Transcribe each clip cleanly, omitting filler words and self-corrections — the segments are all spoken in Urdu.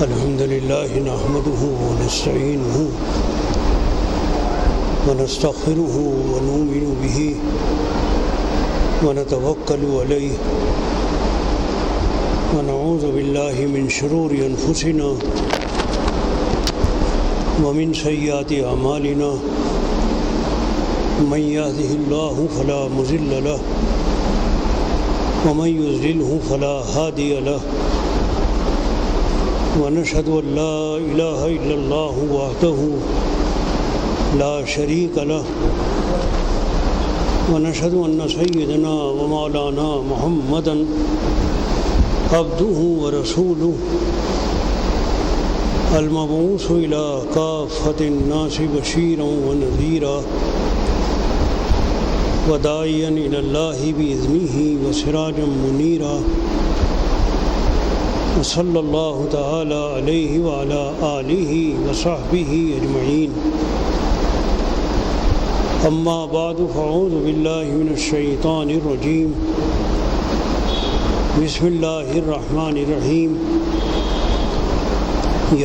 الحمد لله نحمده ونستعينه ونستغفره ونؤمن به ونتوكل عليه ونعوذ بالله من شرور أنفسنا ومن سيئات أعمالنا من يهده الله فلا مضل له ومن يضلله فلا هادي له ونشهد أن لا إله إلا الله وحده لا شريك له ونشهد أن سيدنا ومولانا محمدا عبده ورسوله المبعوث إلى كافة الناس بشيرا ونذيرا وداعيا إلى الله بإذنه وسراجا منيرا وصلى الله تعالى عليه وعلى آله وصحبه أجمعين أما بعد فأعوذ بالله من الشيطان الرجيم بسم الله الرحمن الرحيم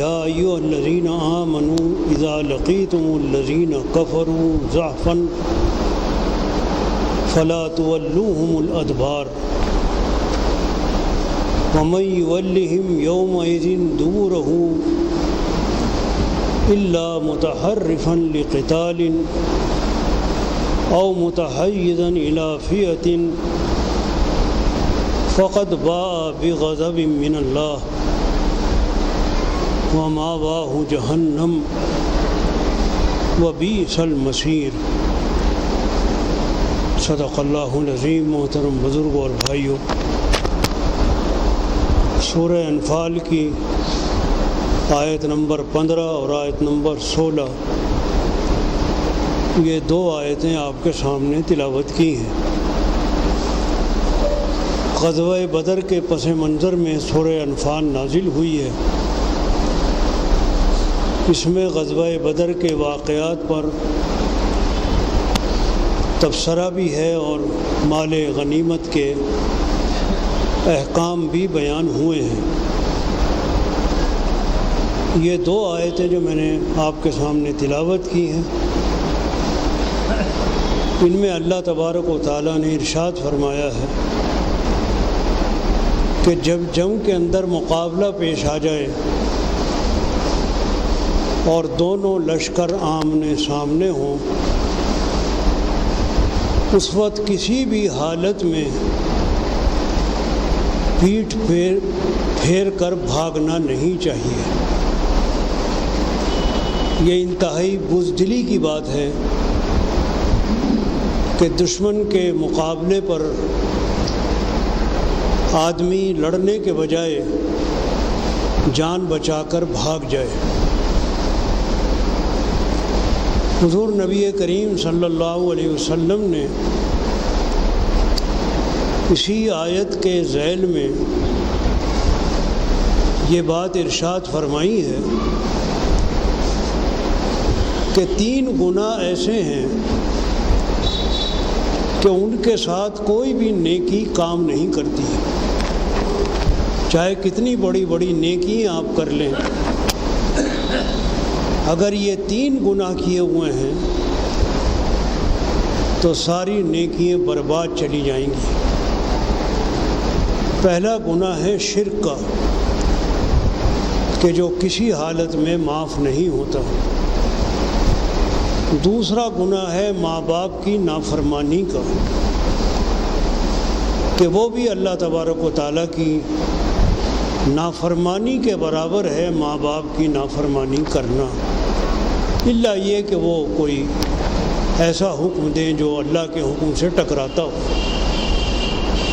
يا أيها الذين آمنوا إذا لقيتم الذين كفروا زحفا فلا تولوهم الأدبار ومن يولهم يومئذ دبره إلا متحرفا لقتال أو متحيزا إلى فئة فقد باء بغضب من الله ومأواه جهنم وبئس المصير۔ صدق اللہ العظیم۔ محترم بزرگ اور بھائیوں، سورہ انفال کی آیت نمبر 15 اور آیت نمبر 16 یہ دو آیتیں آپ کے سامنے تلاوت کی ہیں۔ غزوہ بدر کے پس منظر میں سورہ انفال نازل ہوئی ہے۔ اس میں غزوہ بدر کے واقعات پر تبصرہ بھی ہے اور مال غنیمت کے احکام بھی بیان ہوئے ہیں۔ یہ دو آیتیں جو میں نے آپ کے سامنے تلاوت کی ہیں، ان میں اللہ تبارک و تعالیٰ نے ارشاد فرمایا ہے کہ جب جنگ کے اندر مقابلہ پیش آ جائے اور دونوں لشکر آمنے سامنے ہوں، اس وقت کسی بھی حالت میں پیٹھ پھیر کر بھاگنا نہیں چاہیے۔ یہ انتہائی بزدلی کی بات ہے کہ دشمن کے مقابلے پر آدمی لڑنے کے بجائے جان بچا کر بھاگ جائے۔ حضور نبی کریم صلی اللہ علیہ وسلم نے اسی آیت کے ذیل میں یہ بات ارشاد فرمائی ہے کہ 3 گناہ ایسے ہیں کہ ان کے ساتھ کوئی بھی نیکی کام نہیں کرتی، چاہے کتنی بڑی بڑی نیکی آپ کر لیں، اگر یہ 3 گناہ کیے ہوئے ہیں تو ساری نیکیاں برباد چلی جائیں گی۔ پہلا گناہ ہے شرک کا، کہ جو کسی حالت میں معاف نہیں ہوتا۔ دوسرا گناہ ہے ماں باپ کی نافرمانی کا، کہ وہ بھی اللہ تبارک و تعالیٰ کی نافرمانی کے برابر ہے ماں باپ کی نافرمانی کرنا، الا یہ کہ وہ کوئی ایسا حکم دیں جو اللہ کے حکم سے ٹکراتا ہو۔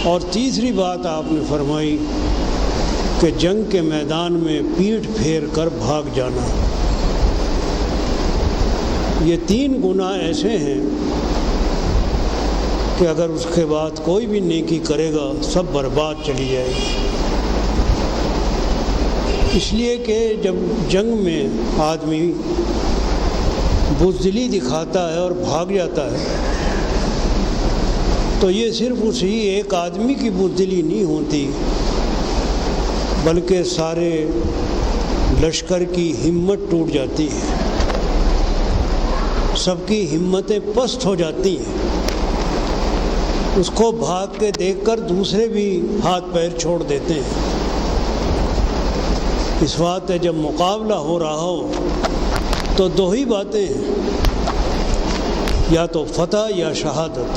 اور تیسری بات آپ نے فرمائی کہ جنگ کے میدان میں پیٹھ پھیر کر بھاگ جانا۔ یہ 3 گناہ ایسے ہیں کہ اگر اس کے بعد کوئی بھی نیکی کرے گا سب برباد چلی جائے گی۔ اس لیے کہ جب جنگ میں آدمی بزدلی دکھاتا ہے اور بھاگ جاتا ہے تو یہ صرف اسی ایک آدمی کی بزدلی نہیں ہوتی، بلکہ سارے لشکر کی ہمت ٹوٹ جاتی ہے، سب کی ہمتیں پست ہو جاتی ہیں، اس کو بھاگ کے دیکھ کر دوسرے بھی ہاتھ پیر چھوڑ دیتے ہیں۔ اس وقت جب مقابلہ ہو رہا ہو تو دو ہی باتیں ہیں، یا تو فتح یا شہادت،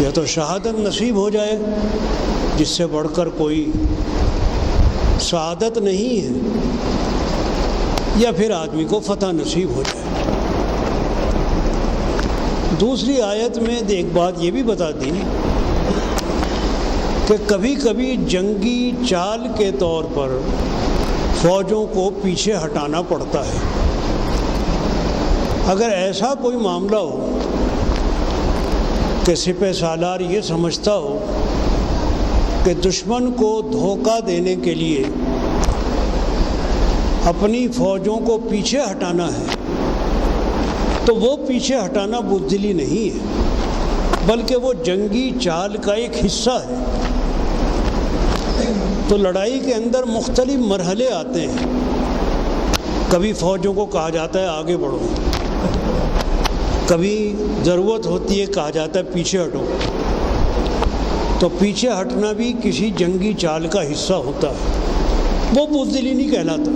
یا تو شہادت نصیب ہو جائے جس سے بڑھ کر کوئی سعادت نہیں ہے، یا پھر آدمی کو فتح نصیب ہو جائے۔ دوسری آیت میں ایک بات یہ بھی بتا دی کہ کبھی کبھی جنگی چال کے طور پر فوجوں کو پیچھے ہٹانا پڑتا ہے۔ اگر ایسا کوئی معاملہ ہو کہ سپہ سالار یہ سمجھتا ہو کہ دشمن کو دھوکہ دینے کے لیے اپنی فوجوں کو پیچھے ہٹانا ہے تو وہ پیچھے ہٹانا بزدلی نہیں ہے، بلکہ وہ جنگی چال کا ایک حصہ ہے۔ تو لڑائی کے اندر مختلف مرحلے آتے ہیں، کبھی فوجوں کو کہا جاتا ہے آگے بڑھو، کبھی ضرورت ہوتی ہے کہا جاتا ہے پیچھے ہٹو۔ تو پیچھے ہٹنا بھی کسی جنگی چال کا حصہ ہوتا ہے، وہ بزدلی نہیں کہلاتا۔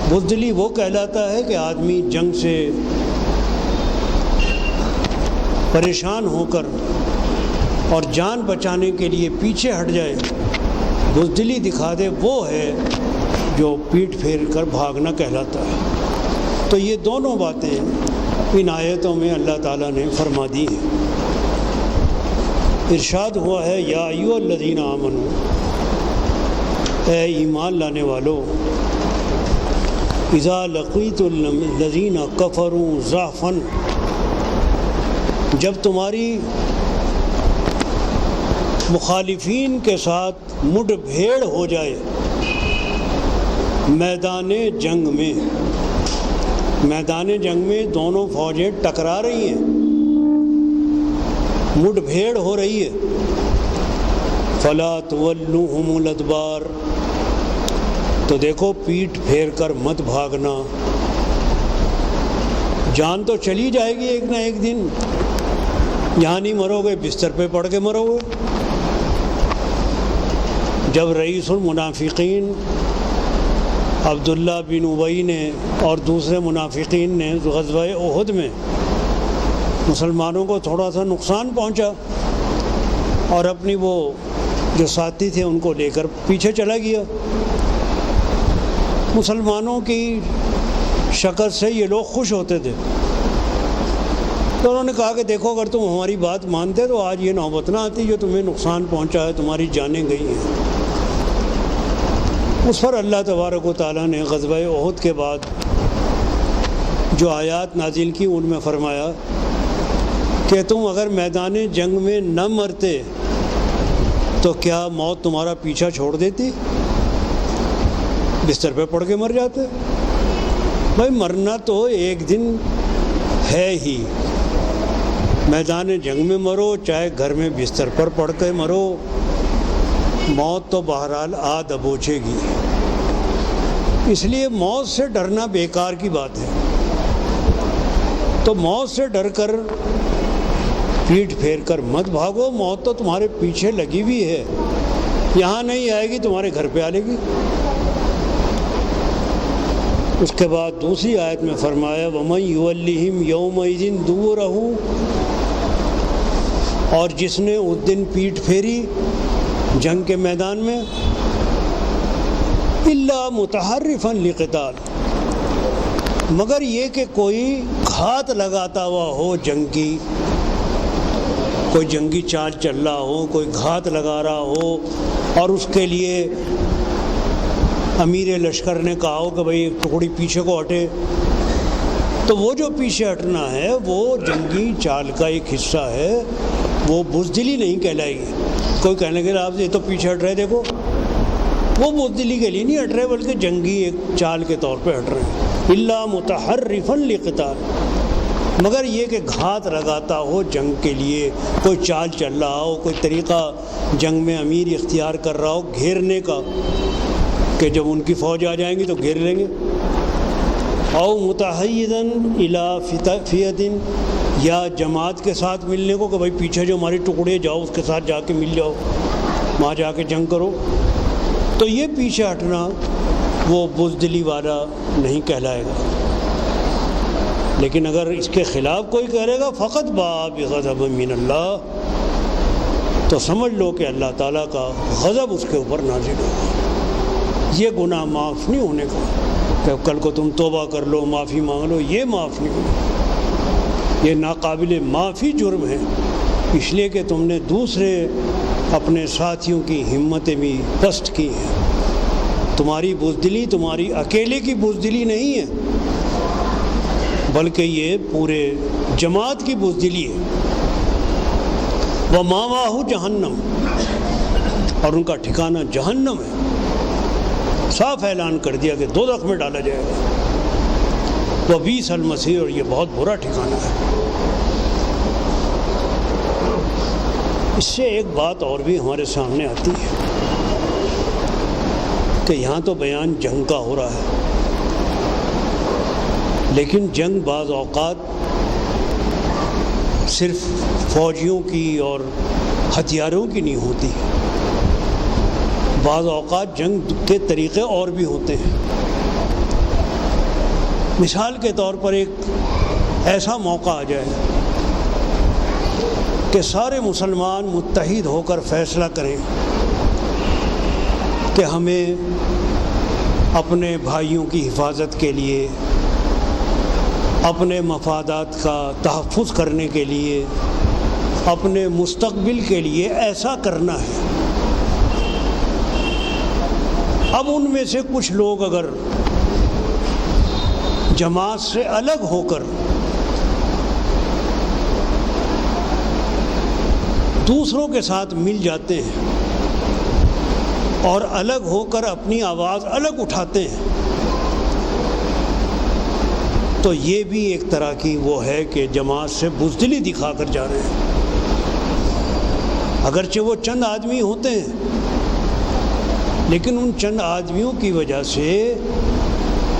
بزدلی وہ کہلاتا ہے کہ آدمی جنگ سے پریشان ہو کر اور جان بچانے کے لیے پیچھے ہٹ جائے، بزدلی دکھا دے، وہ ہے جو پیٹھ پھیر کر بھاگنا کہلاتا ہے۔ تو یہ دونوں باتیں ان آیتوں میں اللہ تعالیٰ نے فرما دی ہیں۔ ارشاد ہوا ہے یا ایھا الذین آمنوا، اے ایمان لانے والو، اذا لقیتم الذین کفروا زحفا، جب تمہاری مخالفین کے ساتھ مڈ بھیڑ ہو جائے میدان جنگ میں، میدان جنگ میں دونوں فوجیں ٹکرا رہی ہیں، مڈ بھیڑ ہو رہی ہے، فلا تولوہم الادبار، تو دیکھو پیٹھ پھیر کر مت بھاگنا، جان تو چلی جائے گی ایک نہ ایک دن، یہاں نہیں مرو گے بستر پہ پڑ کے مرو گے۔ جب رئیس المنافقین عبداللہ بن ابی نے اور دوسرے منافقین نے غزوہ احد میں مسلمانوں کو تھوڑا سا نقصان پہنچا اور اپنی وہ جو ساتھی تھے ان کو لے کر پیچھے چلا گیا، مسلمانوں کی شکل سے یہ لوگ خوش ہوتے تھے، تو انہوں نے کہا کہ دیکھو اگر تم ہماری بات مانتے تو آج یہ نوبت نہ آتی جو تمہیں نقصان پہنچا ہے، تمہاری جانیں گئی ہیں۔ اس پر اللہ تبارک و تعالیٰ نے غزوہ احد کے بعد جو آیات نازل کی ان میں فرمایا کہ تم اگر میدان جنگ میں نہ مرتے تو کیا موت تمہارا پیچھا چھوڑ دیتی؟ بستر پہ پڑ کے مر جاتے؟ بھائی مرنا تو ایک دن ہے ہی، میدان جنگ میں مرو چاہے گھر میں بستر پر پڑ کے مرو، موت تو بہرحال آ دبوچے گی۔ اس لیے موت سے ڈرنا بیکار کی بات ہے۔ تو موت سے ڈر کر پیٹھ پھیر کر مت بھاگو، موت تو تمہارے پیچھے لگی ہوئی ہے، یہاں نہیں آئے گی تمہارے گھر پہ آ لے گی۔ اس کے بعد دوسری آیت میں فرمایا وَمَن يُوَلِّهِمْ يَوْمَئِذٍ دُبُرَهُ، اور جس نے اس دن پیٹھ پھیری جنگ کے میدان میں، إِلَّا مُتَحَرِّفًا لِقِتَالٍ، مگر یہ کہ کوئی گھات لگاتا ہوا ہو جنگ کی، کوئی جنگی چال چل رہا ہو، کوئی گھات لگا رہا ہو اور اس کے لیے امیر لشکر نے کہا ہو کہ بھئی ایک ٹکڑی پیچھے کو ہٹے، تو وہ جو پیچھے ہٹنا ہے وہ جنگی چال کا ایک حصہ ہے، وہ بزدلی نہیں کہلائے گی۔ کوئی کہنے کے لیے آپ یہ تو پیچھے ہٹ رہے دیکھو، وہ بزدلی کے لیے نہیں ہٹ رہے بلکہ جنگی ایک چال کے طور پہ ہٹ رہے ہیں۔ الا متحرفا لقتال، مگر یہ کہ گھات لگاتا ہو جنگ کے لیے، کوئی چال چل رہا ہو، کوئی طریقہ جنگ میں امیر اختیار کر رہا ہو گھیرنے کا، کہ جب ان کی فوج آ جائیں گی تو گھیر لیں گے، او متحیزاً الی فئۃ، یا جماعت کے ساتھ ملنے کو کہ بھائی پیچھے جو ہماری ٹکڑے جاؤ اس کے ساتھ جا کے مل جاؤ، وہاں جا کے جنگ کرو، تو یہ پیچھے ہٹنا وہ بزدلی والا نہیں کہلائے گا۔ لیکن اگر اس کے خلاف کوئی کہے گا فقط بغضب من اللہ، تو سمجھ لو کہ اللہ تعالیٰ کا غضب اس کے اوپر نازل ہوگا۔ یہ گناہ معاف نہیں ہونے کا کہ کل کو تم توبہ کر لو، معافی مانگ لو، یہ معاف نہیں ہوگا۔ یہ ناقابل معافی جرم ہے، اس لیے کہ تم نے دوسرے اپنے ساتھیوں کی ہمتیں بھی پست کی ہیں۔ تمہاری بزدلی تمہاری اکیلے کی بزدلی نہیں ہے، بلکہ یہ پورے جماعت کی بزدلی ہے۔ وَمَأْوَاهُ جہنم، اور ان کا ٹھکانہ جہنم ہے۔ صاف اعلان کر دیا کہ دوزخ میں ڈالا جائے گا۔ وَبِئْسَ الْمَصِيرُ، اور یہ بہت برا ٹھکانہ ہے۔ اس سے ایک بات اور بھی ہمارے سامنے آتی ہے کہ یہاں تو بیان جنگ کا ہو رہا ہے، لیکن جنگ بعض اوقات صرف فوجیوں کی اور ہتھیاروں کی نہیں ہوتی، بعض اوقات جنگ کے طریقے اور بھی ہوتے ہیں۔ مثال کے طور پر ایک ایسا موقع آ جائے کہ سارے مسلمان متحد ہو کر فیصلہ کریں کہ ہمیں اپنے بھائیوں کی حفاظت کے لیے، اپنے مفادات کا تحفظ کرنے کے لیے، اپنے مستقبل کے لیے ایسا کرنا ہے۔ اب ان میں سے کچھ لوگ اگر جماعت سے الگ ہو کر دوسروں کے ساتھ مل جاتے ہیں اور الگ ہو کر اپنی آواز الگ اٹھاتے ہیں، تو یہ بھی ایک طرح کی وہ ہے کہ جماعت سے بزدلی دکھا کر جا رہے ہیں۔ اگرچہ وہ چند آدمی ہوتے ہیں، لیکن ان چند آدمیوں کی وجہ سے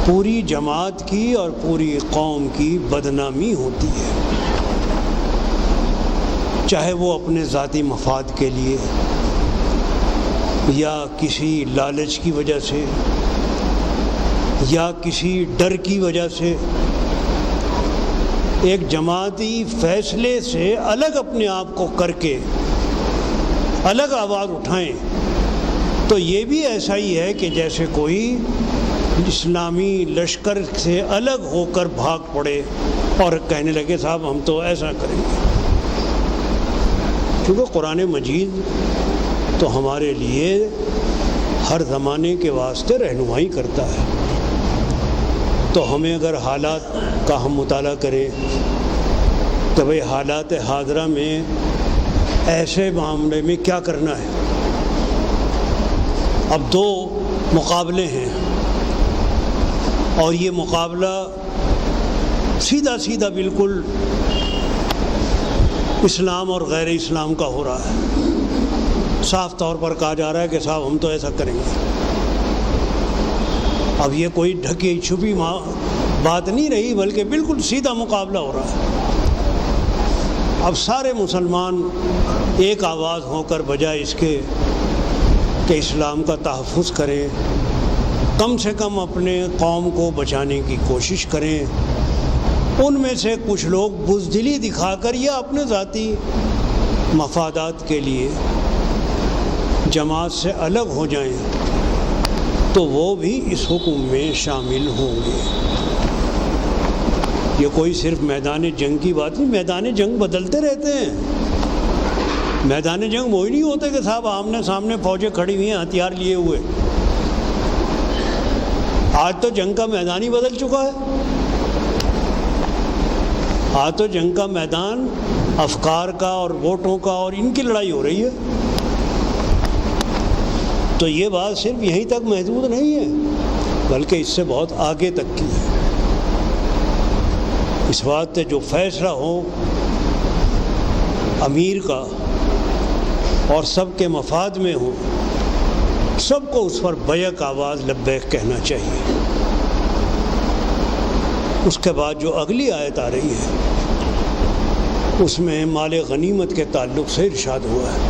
پوری جماعت کی اور پوری قوم کی بدنامی ہوتی ہے، چاہے وہ اپنے ذاتی مفاد کے لیے یا کسی لالچ کی وجہ سے یا کسی ڈر کی وجہ سے۔ ایک جماعتی فیصلے سے الگ اپنے آپ کو کر کے الگ آواز اٹھائیں تو یہ بھی ایسا ہی ہے کہ جیسے کوئی اسلامی لشکر سے الگ ہو کر بھاگ پڑے اور کہنے لگے صاحب ہم تو ایسا کریں گے۔ کیونکہ قرآن مجید تو ہمارے لیے ہر زمانے کے واسطے رہنمائی کرتا ہے، تو ہمیں اگر حالات کا ہم مطالعہ کریں تو بھئی حالات حاضرہ میں ایسے معاملے میں کیا کرنا ہے۔ اب دو مقابلے ہیں اور یہ مقابلہ سیدھا سیدھا بالکل اسلام اور غیر اسلام کا ہو رہا ہے۔ صاف طور پر کہا جا رہا ہے کہ صاحب ہم تو ایسا کریں گے۔ اب یہ کوئی ڈھکی چھپی بات نہیں رہی، بلکہ بالکل سیدھا مقابلہ ہو رہا ہے۔ اب سارے مسلمان ایک آواز ہو کر بجائے اس کے کہ اسلام کا تحفظ کریں، کم سے کم اپنے قوم کو بچانے کی کوشش کریں، ان میں سے کچھ لوگ بزدلی دکھا کر یا اپنے ذاتی مفادات کے لیے جماعت سے الگ ہو جائیں تو وہ بھی اس حکم میں شامل ہوں گے۔ یہ کوئی صرف میدان جنگ کی بات نہیں، میدان جنگ بدلتے رہتے ہیں۔ میدان جنگ وہی نہیں ہوتے کہ صاحب آمنے سامنے فوجیں کھڑی ہوئی ہیں ہتھیار لیے ہوئے۔ آج تو جنگ کا میدان ہی بدل چکا ہے۔ آج تو جنگ کا میدان افکار کا اور ووٹوں کا اور ان کی لڑائی ہو رہی ہے۔ تو یہ بات صرف یہیں تک محدود نہیں ہے، بلکہ اس سے بہت آگے تک کی ہے۔ اس بات پہ جو فیصلہ ہو امیر کا اور سب کے مفاد میں ہو، سب کو اس پر بیک آواز لبیک کہنا چاہیے۔ اس کے بعد جو اگلی آیت آ رہی ہے اس میں مال غنیمت کے تعلق سے ارشاد ہوا ہے،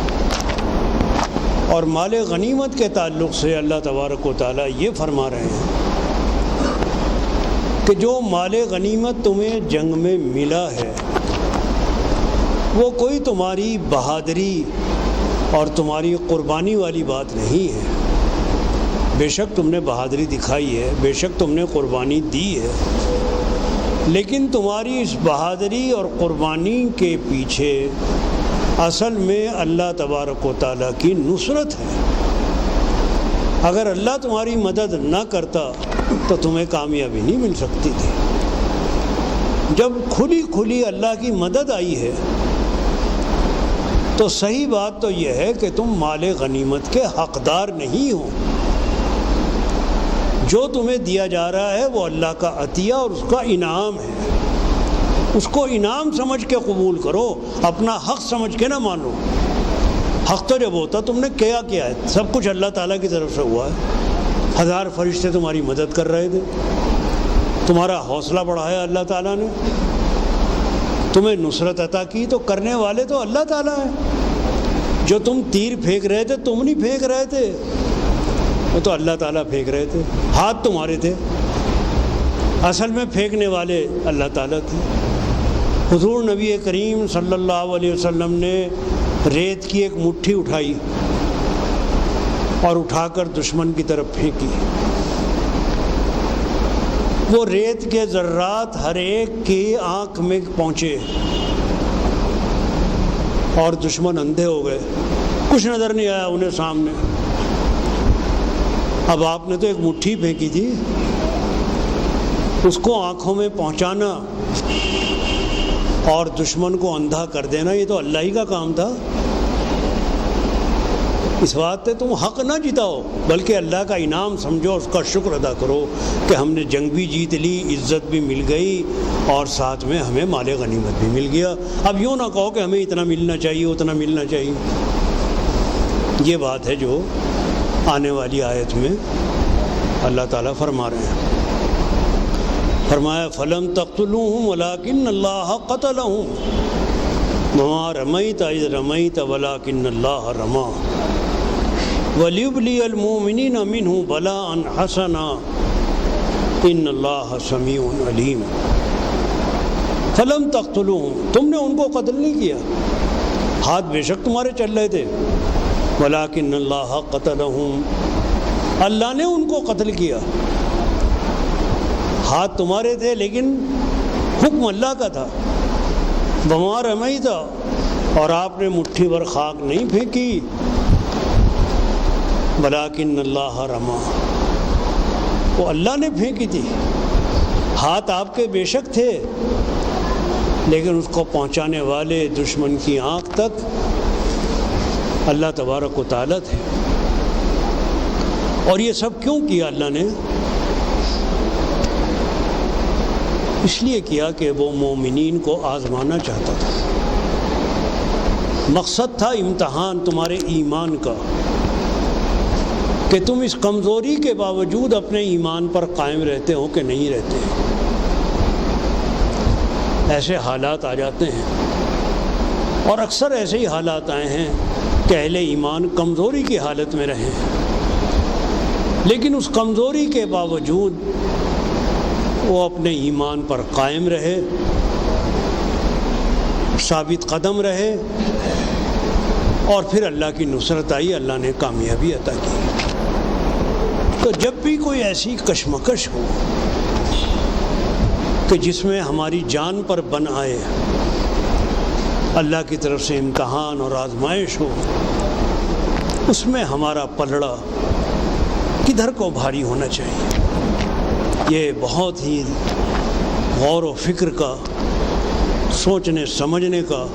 اور مال غنیمت کے تعلق سے اللہ تبارک و تعالیٰ یہ فرما رہے ہیں کہ جو مال غنیمت تمہیں جنگ میں ملا ہے وہ کوئی تمہاری بہادری اور تمہاری قربانی والی بات نہیں ہے۔ بے شک تم نے بہادری دکھائی ہے، بے شک تم نے قربانی دی ہے، لیکن تمہاری اس بہادری اور قربانی کے پیچھے اصل میں اللہ تبارک و تعالیٰ کی نصرت ہے۔ اگر اللہ تمہاری مدد نہ کرتا تو تمہیں کامیابی نہیں مل سکتی تھی۔ جب کھلی کھلی اللہ کی مدد آئی ہے تو صحیح بات تو یہ ہے کہ تم مال غنیمت کے حقدار نہیں ہو۔ جو تمہیں دیا جا رہا ہے وہ اللہ کا عطیہ اور اس کا انعام ہے، اس کو انعام سمجھ کے قبول کرو، اپنا حق سمجھ کے نہ مانو۔ حق تو جب ہوتا تم نے کیا ہے، سب کچھ اللہ تعالیٰ کی طرف سے ہوا ہے۔ 1000 فرشتے تمہاری مدد کر رہے تھے، تمہارا حوصلہ بڑھایا اللہ تعالیٰ نے، تمہیں نصرت عطا کی، تو کرنے والے تو اللہ تعالیٰ ہیں۔ جو تم تیر پھینک رہے تھے تم نہیں پھینک رہے تھے، وہ تو اللہ تعالیٰ پھینک رہے تھے، ہاتھ تمہارے تھے، اصل میں پھینکنے والے اللہ تعالیٰ تھے۔ حضور نبی کریم صلی اللہ علیہ وسلم نے ریت کی ایک مٹھی اٹھائی اور اٹھا کر دشمن کی طرف پھینکی۔ وہ ریت کے ذرات ہر ایک کی آنکھ میں پہنچے اور دشمن اندھے ہو گئے، کچھ نظر نہیں آیا انہیں سامنے۔ اب آپ نے تو ایک مٹھی پھینکی تھی، اس کو آنکھوں میں پہنچانا اور دشمن کو اندھا کر دینا یہ تو اللہ ہی کا کام تھا۔ اس بات سے تم حق نہ جتاؤ بلکہ اللہ کا انعام سمجھو، اس کا شکر ادا کرو کہ ہم نے جنگ بھی جیت لی، عزت بھی مل گئی اور ساتھ میں ہمیں مال غنیمت بھی مل گیا۔ اب یوں نہ کہو کہ ہمیں اتنا ملنا چاہیے اتنا ملنا چاہیے۔ یہ بات ہے جو آنے والی آیت میں اللہ تعالیٰ فرما رہے ہیں۔ فرمایا فَلَمْ تَقْتُلُوهُمْ وَلَكِنَّ اللَّهَ قَتَلَهُمْ وَمَا رَمَيْتَ إِذْ رَمَيْتَ وَلَكِنَّ اللَّهَ رَمَى وَلِيُبْلِيَ الْمُؤْمِنِينَ مِنْهُ بَلَاءً حَسَنًا إِنَّ اللَّهَ سَمِيعٌ عَلِيمٌ۔ فَلَمْ تَقْتُلُوهُمْ، تم نے ان کو قتل نہیں کیا، ہاتھ بے شک تمہارے چل رہے تھے، وَلَكِنَّ اللَّهَ قَتَلَهُمْ، اللہ نے ان کو قتل کیا۔ ہاتھ تمہارے تھے لیکن حکم اللہ کا تھا۔ وَمَا رَمَيْتَ، اور آپ نے مٹھی بھر خاک نہیں پھینکی، وَلَكِنَّ اللَّهَ رَمَى، وہ اللہ نے پھینکی تھی۔ ہاتھ آپ کے بے شک تھے لیکن اس کو پہنچانے والے دشمن کی آنکھ تک اللہ تبارک و تعالیٰ تھے۔ اور یہ سب کیوں کیا اللہ نے؟ اس لیے کیا کہ وہ مومنین کو آزمانا چاہتا تھا۔ مقصد تھا امتحان تمہارے ایمان کا، کہ تم اس کمزوری کے باوجود اپنے ایمان پر قائم رہتے ہو کہ نہیں رہتے۔ ایسے حالات آ جاتے ہیں اور اکثر ایسے ہی حالات آئے ہیں کہ اہل ایمان کمزوری کی حالت میں رہے، لیکن اس کمزوری کے باوجود وہ اپنے ایمان پر قائم رہے، ثابت قدم رہے، اور پھر اللہ کی نصرت آئی، اللہ نے کامیابی عطا کی۔ تو جب بھی کوئی ایسی کشمکش ہو کہ جس میں ہماری جان پر بن آئے، اللہ کی طرف سے امتحان اور آزمائش ہو، اس میں ہمارا پلڑا کدھر کو بھاری ہونا چاہیے۔ یہ بہت ہی غور و فکر کا، سوچنے سمجھنے کا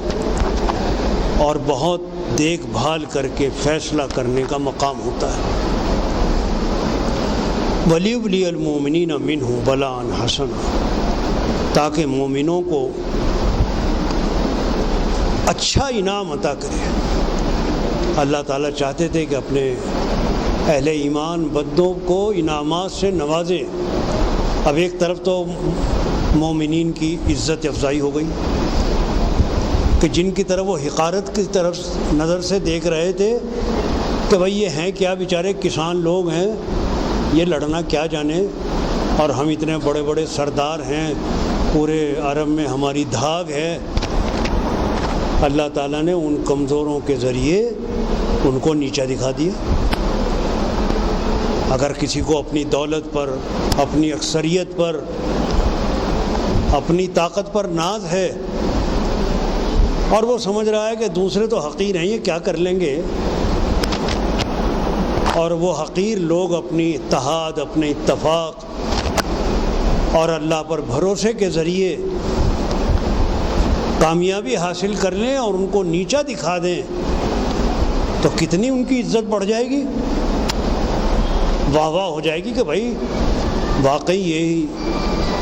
اور بہت دیکھ بھال کر کے فیصلہ کرنے کا مقام ہوتا ہے۔ وَلِيُبْلِيَ الْمُؤْمِنِينَ مِنْهُ بَلَاءً حَسَنًا، تاکہ مومنوں کو اچھا انعام عطا کرے۔ اللہ تعالیٰ چاہتے تھے کہ اپنے اہل ایمان بندوں کو انعامات سے نوازے۔ اب ایک طرف تو مومنین کی عزت افزائی ہو گئی کہ جن کی طرف وہ حقارت کی طرف نظر سے دیکھ رہے تھے کہ بھئی یہ ہیں کیا بیچارے کسان لوگ ہیں، یہ لڑنا کیا جانے، اور ہم اتنے بڑے بڑے سردار ہیں، پورے عرب میں ہماری دھاگ ہے۔ اللہ تعالیٰ نے ان کمزوروں کے ذریعے ان کو نیچا دکھا دیا۔ اگر کسی کو اپنی دولت پر، اپنی اکثریت پر، اپنی طاقت پر ناز ہے اور وہ سمجھ رہا ہے کہ دوسرے تو حقیر ہیں، یہ کیا کر لیں گے، اور وہ حقیر لوگ اپنی اتحاد، اپنے اتفاق اور اللہ پر بھروسے کے ذریعے کامیابی حاصل کر لیں اور ان کو نیچا دکھا دیں تو کتنی ان کی عزت بڑھ جائے گی، واہ واہ ہو جائے گی کہ بھائی واقعی یہی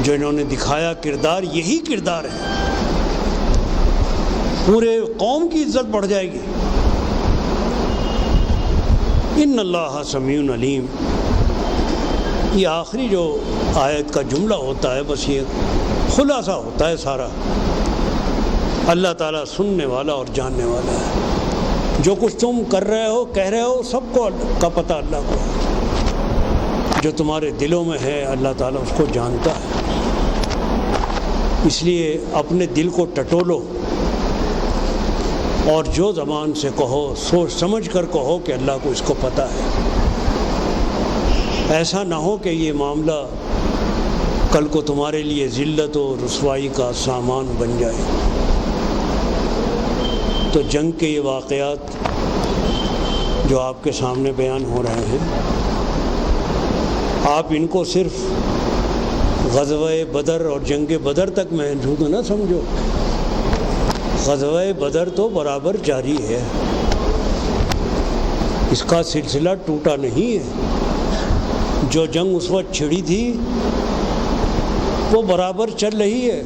جو انہوں نے دکھایا کردار، یہی کردار ہے، پورے قوم کی عزت بڑھ جائے گی۔ ان اللہ سمیع علیم، یہ آخری جو آیت کا جملہ ہوتا ہے بس یہ خلاصہ ہوتا ہے سارا۔ اللہ تعالیٰ سننے والا اور جاننے والا ہے، جو کچھ تم کر رہے ہو، کہہ رہے ہو، سب کو کا پتہ اللہ کو ہے، جو تمہارے دلوں میں ہے اللہ تعالیٰ اس کو جانتا ہے۔ اس لیے اپنے دل کو ٹٹولو اور جو زبان سے کہو سوچ سمجھ کر کہو کہ اللہ کو اس کو پتہ ہے۔ ایسا نہ ہو کہ یہ معاملہ کل کو تمہارے لیے ذلت و رسوائی کا سامان بن جائے۔ تو جنگ کے یہ واقعات جو آپ کے سامنے بیان ہو رہے ہیں، آپ ان کو صرف غزوہ بدر اور جنگ بدر تک محدود نہ سمجھو، غزوہ بدر تو برابر جاری ہے، اس کا سلسلہ ٹوٹا نہیں ہے۔ جو جنگ اس وقت چھڑی تھی وہ برابر چل رہی ہے،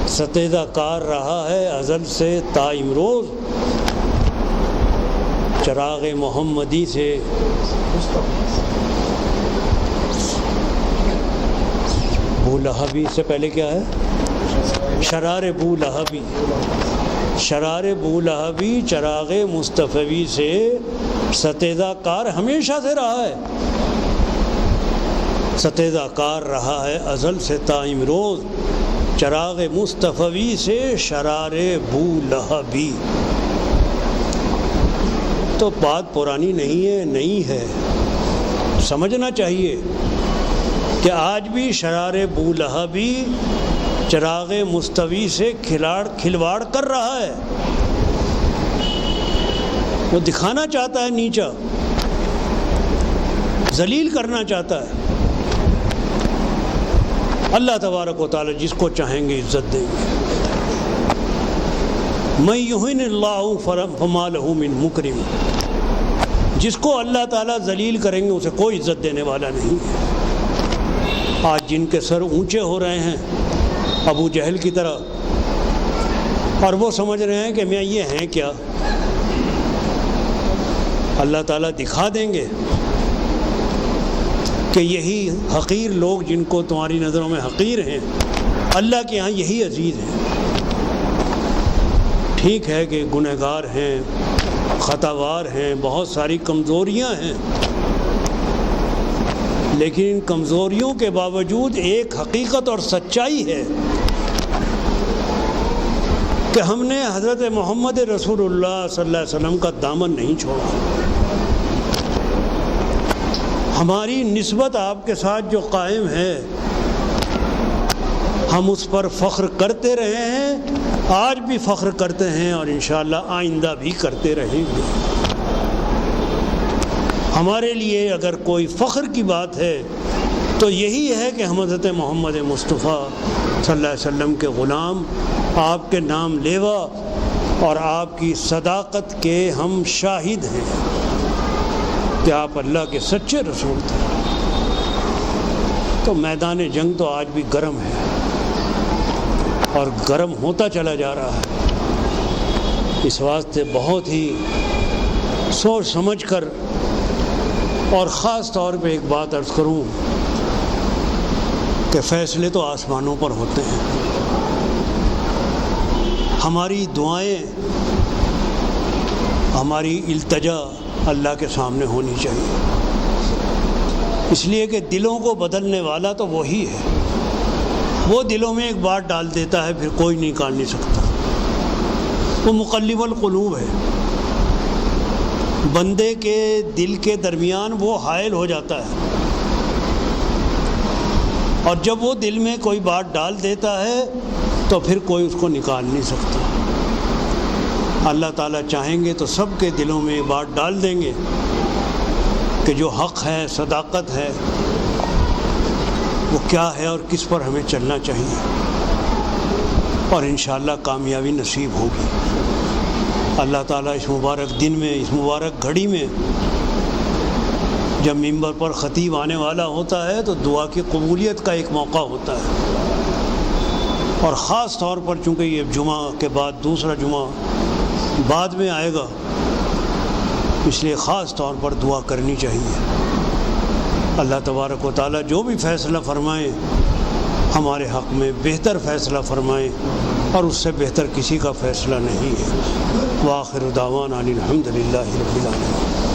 ستیدہ کار رہا ہے ازل سے تا امروز، چراغ محمدی سے بو لہبی سے پہلے کیا ہے، شرار بو لہبی، شرار بو لہبی چراغ مصطفی سے ستیدہ کار ہمیشہ سے رہا ہے، ستیدہ کار رہا ہے ازل سے تا امروز، چراغ مصطفی سے شرار بو لہبی۔ تو بات پرانی نہیں ہے، نئی ہے، سمجھنا چاہیے کہ آج بھی شرار بو لہبی چراغ مصطفی سے کھلواڑ کر رہا ہے، وہ دکھانا چاہتا ہے نیچا، ذلیل کرنا چاہتا ہے۔ اللہ تبارک و تعالی جس کو چاہیں گے عزت دیں گے۔ من یہن اللہ فما لہ من مکرم، جس کو اللہ تعالیٰ ذلیل کریں گے اسے کوئی عزت دینے والا نہیں ہے۔ آج جن کے سر اونچے ہو رہے ہیں ابو جہل کی طرح، اور وہ سمجھ رہے ہیں کہ میں یہ ہیں کیا، اللہ تعالیٰ دکھا دیں گے کہ یہی حقیر لوگ جن کو تمہاری نظروں میں حقیر ہیں اللہ کے ہاں یہی عزیز ہیں۔ ٹھیک ہے کہ گنہگار ہیں، خطاوار ہیں، بہت ساری کمزوریاں ہیں، لیکن ان کمزوریوں کے باوجود ایک حقیقت اور سچائی ہے کہ ہم نے حضرت محمد رسول اللہ صلی اللہ علیہ وسلم کا دامن نہیں چھوڑا۔ ہماری نسبت آپ کے ساتھ جو قائم ہے ہم اس پر فخر کرتے رہے ہیں، آج بھی فخر کرتے ہیں اور انشاءاللہ آئندہ بھی کرتے رہیں گے۔ ہمارے لیے اگر کوئی فخر کی بات ہے تو یہی ہے کہ ہم حضرت محمد مصطفیٰ صلی اللہ علیہ وسلم کے غلام، آپ کے نام لیوا اور آپ کی صداقت کے ہم شاہد ہیں کہ آپ اللہ کے سچے رسول تھے۔ تو میدان جنگ تو آج بھی گرم ہے اور گرم ہوتا چلا جا رہا ہے۔ اس واسطے بہت ہی سوچ سمجھ کر اور خاص طور پہ ایک بات عرض کروں کہ فیصلے تو آسمانوں پر ہوتے ہیں. ہماری دعائیں، ہماری التجا اللہ کے سامنے ہونی چاہیے، اس لیے کہ دلوں کو بدلنے والا تو وہی ہے. وہ دلوں میں ایک بات ڈال دیتا ہے، پھر کوئی نکال نہیں سکتا. وہ مقلب القلوب ہے. بندے کے دل کے درمیان وہ حائل ہو جاتا ہے، اور جب وہ دل میں کوئی بات ڈال دیتا ہے تو پھر کوئی اس کو نکال نہیں سکتا. اللہ تعالیٰ چاہیں گے تو سب کے دلوں میں بات ڈال دیں گے کہ جو حق ہے، صداقت ہے، وہ کیا ہے اور کس پر ہمیں چلنا چاہیے، اور انشاءاللہ کامیابی نصیب ہوگی. اللہ تعالیٰ اس مبارک دن میں، اس مبارک گھڑی میں جب ممبر پر خطیب آنے والا ہوتا ہے تو دعا کی قبولیت کا ایک موقع ہوتا ہے، اور خاص طور پر چونکہ یہ جمعہ کے بعد دوسرا جمعہ بعد میں آئے گا، اس لیے خاص طور پر دعا کرنی چاہیے. اللہ تبارک و تعالیٰ جو بھی فیصلہ فرمائیں ہمارے حق میں بہتر فیصلہ فرمائیں، اور اس سے بہتر کسی کا فیصلہ نہیں ہے. وآخر دعوانا الحمد للہ رب العالمین.